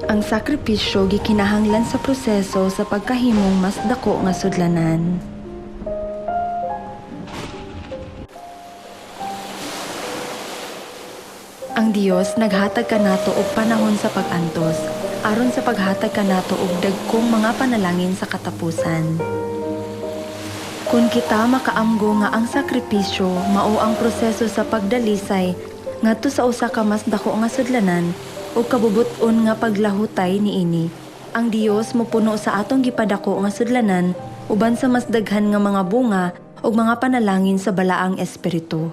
Ang sakripisyo gikinahanglan sa proseso sa pagkahimong mas dako nga sudlanan. Ang Dios naghatag kanato og panahon sa pag-antos, aron sa paghatag kanato og dagkong mga panalangin sa katapusan. Kung kita makaamgo nga ang sakripisyo mao ang proseso sa pagdalisay ngadto sa usa ka mas dako nga sudlanan ug kabubut-on nga paglahutay niini, ang Dios mopuno sa atong gipadako nga sudlanan uban sa mas daghan nga mga bunga ug mga panalangin sa balaang espiritu.